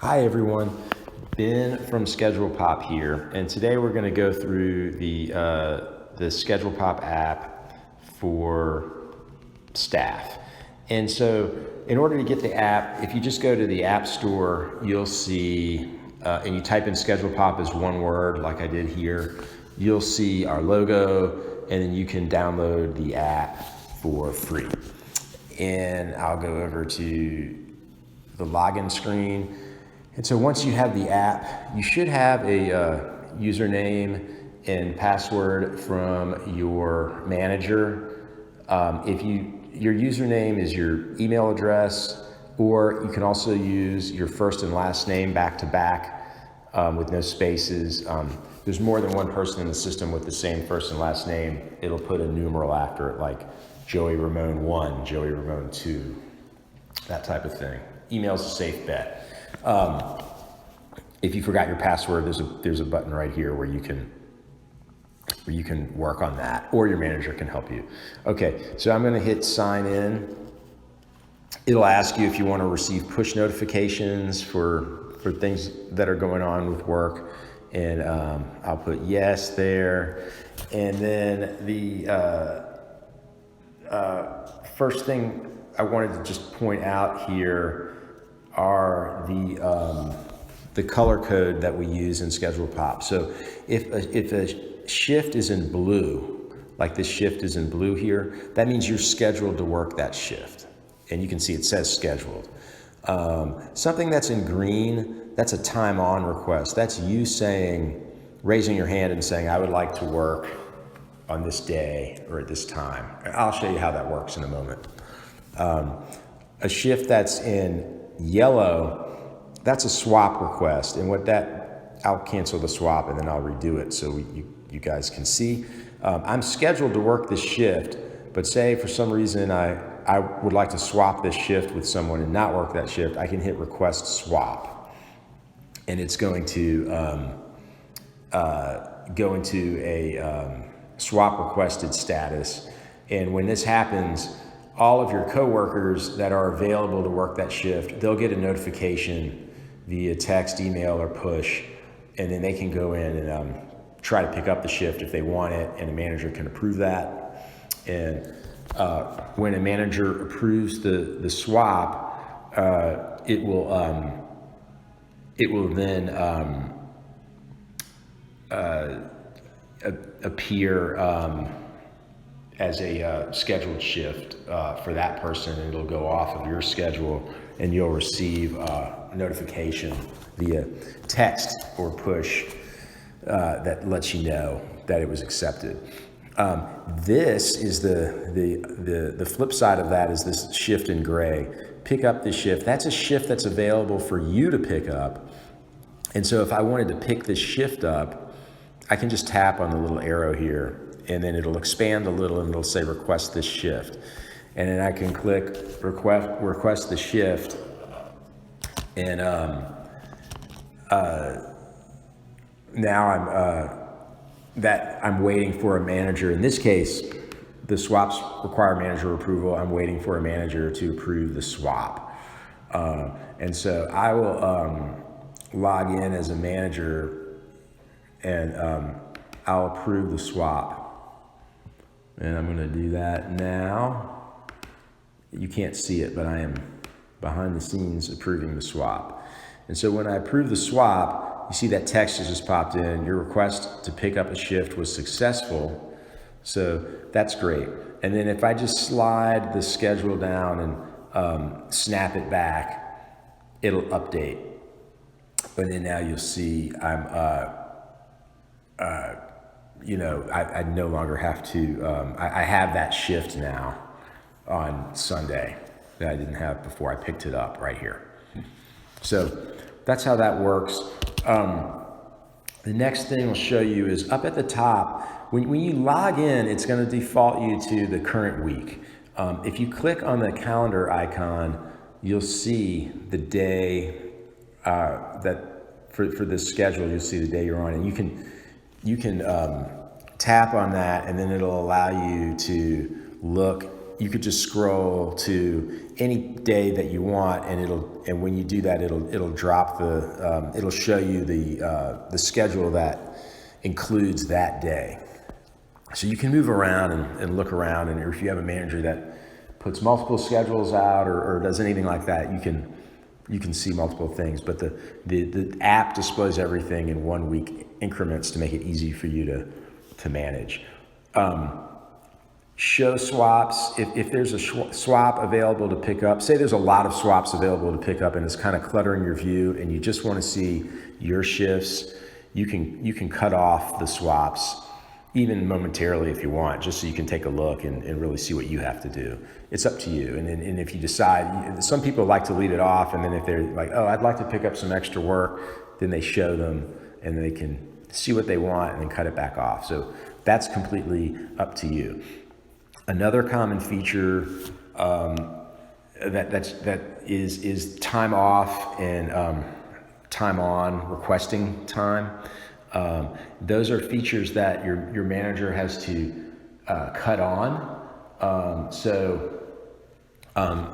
Hi everyone, Ben from SchedulePop here, and today we're going to go through the SchedulePop app for staff. And so in order to get the app, if you just go to the App Store, you'll see, and you type in SchedulePop as one word like I did here, you'll see our logo, and then you can download the app for free. And I'll go over to the login screen. And so once you have the app, you should have a username and password from your manager. If your username is your email address, or you can also use your first and last name back to back with no spaces. There's more than one person in the system with the same first and last name. It'll put a numeral after it, like Joey Ramone 1, Joey Ramone 2, that type of thing. Email's a safe bet. If you forgot your password, there's a button right here where you can work on that, or your manager can help you. Okay, so I'm going to hit sign in. It'll ask you if you want to receive push notifications for things that are going on with work, and I'll put yes there. And then the first thing I wanted to just point out here are the color code that we use in SchedulePop. So if a shift is in blue, like this shift is in blue here, that means you're scheduled to work that shift. And you can see it says scheduled. Something that's in green, that's a time on request. That's you raising your hand and saying, I would like to work on this day or at this time. I'll show you how that works in a moment. A shift that's in yellow, that's a swap request, and I'll cancel the swap and then I'll redo it so you guys can see. I'm scheduled to work this shift, but say for some reason I would like to swap this shift with someone and not work that shift, I can hit request swap, and it's going to go into a swap requested status. And when this happens, all of your coworkers that are available to work that shift, they'll get a notification via text, email, or push, and then they can go in and try to pick up the shift if they want it, and the manager can approve that. And when a manager approves the swap, it will then appear as a scheduled shift for that person, and it'll go off of your schedule, and you'll receive a notification via text or push that lets you know that it was accepted. This is the flip side of that, is this shift in gray. Pick up the shift. That's a shift that's available for you to pick up. And so if I wanted to pick this shift up, I can just tap on the little arrow here, and then it'll expand a little and it'll say request this shift. And then I can click request the shift, and now I'm waiting for a manager. In this case, the swaps require manager approval. I'm waiting for a manager to approve the swap. And so I will log in as a manager, and I'll approve the swap. And I'm going to do that now. You can't see it, but I am behind the scenes approving the swap. And so when I approve the swap, you see that text has just popped in. Your request to pick up a shift was successful. So that's great. And then if I just slide the schedule down and snap it back, it'll update. And then now you'll see I no longer have to, I have that shift now on Sunday that I didn't have before I picked it up right here. So that's how that works. The next thing I'll show you is up at the top. When you log in, it's going to default you to the current week. If you click on the calendar icon, you'll see the day for this schedule. You'll see the day you're on, and you can tap on that, and then it'll allow you to look you could just scroll to any day that you want, and when you do that, it'll drop it'll show you the schedule that includes that day. So you can move around and look around, and if you have a manager that puts multiple schedules out or does anything like that, you can see multiple things. But the app displays everything in 1 week increments to make it easy for you to manage. Show swaps. If there's a swap available to pick up, say there's a lot of swaps available to pick up and it's kind of cluttering your view and you just want to see your shifts, you can cut off the swaps even momentarily if you want, just so you can take a look and really see what you have to do. It's up to you. And if you decide, some people like to leave it off, and then if they're like, oh, I'd like to pick up some extra work, then they show them and they can see what they want and then cut it back off. So that's completely up to you. Another common feature that is time off and time on, requesting time. Those are features that your manager has to cut on.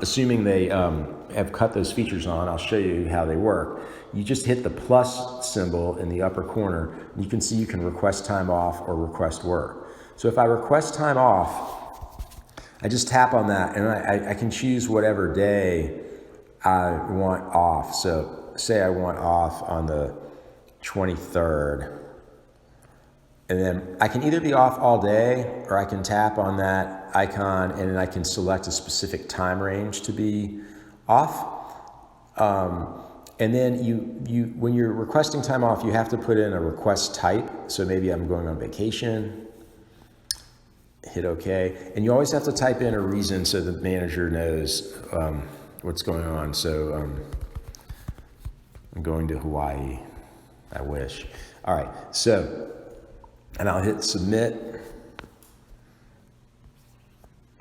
Assuming they have cut those features on, I'll show you how they work. You just hit the plus symbol in the upper corner. And you can see you can request time off or request work. So if I request time off, I just tap on that and I can choose whatever day I want off. So say I want off on the 23rd. And then I can either be off all day or I can tap on that icon and then I can select a specific time range to be off. And then you when you're requesting time off, you have to put in a request type. So maybe I'm going on vacation. Hit OK. And you always have to type in a reason so the manager knows what's going on. So I'm going to Hawaii. I wish. All right. So, and I'll hit submit.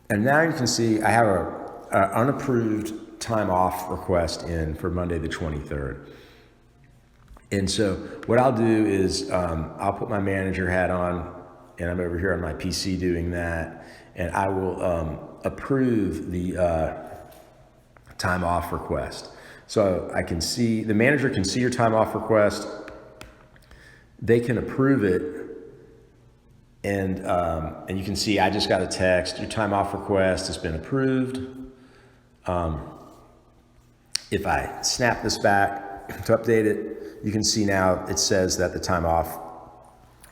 And now you can see I have a unapproved time off request in for Monday the 23rd. And so what I'll do is I'll put my manager hat on, and I'm over here on my PC doing that, and I will approve the time off request. So I can see, the manager can see your time off request, they can approve it, and you can see I just got a text, your time off request has been approved. If I snap this back to update it, you can see now it says that the time off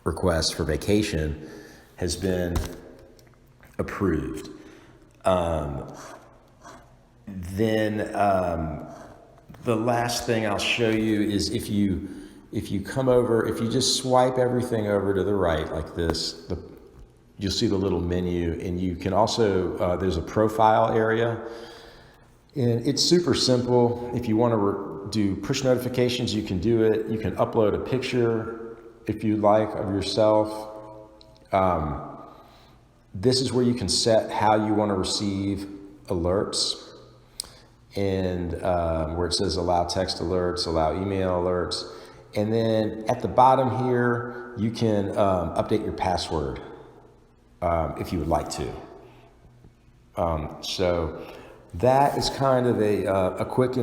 request for vacation has been approved. Then the last thing I'll show you is if you come over, if you just swipe everything over to the right like this, you'll see the little menu, and you can also, there's a profile area, and it's super simple. If you want to do push notifications, you can do it. You can upload a picture if you like of yourself. This is where you can set how you want to receive alerts, and where it says allow text alerts, allow email alerts. And then at the bottom here, you can update your password if you would like to. So that is kind of a quick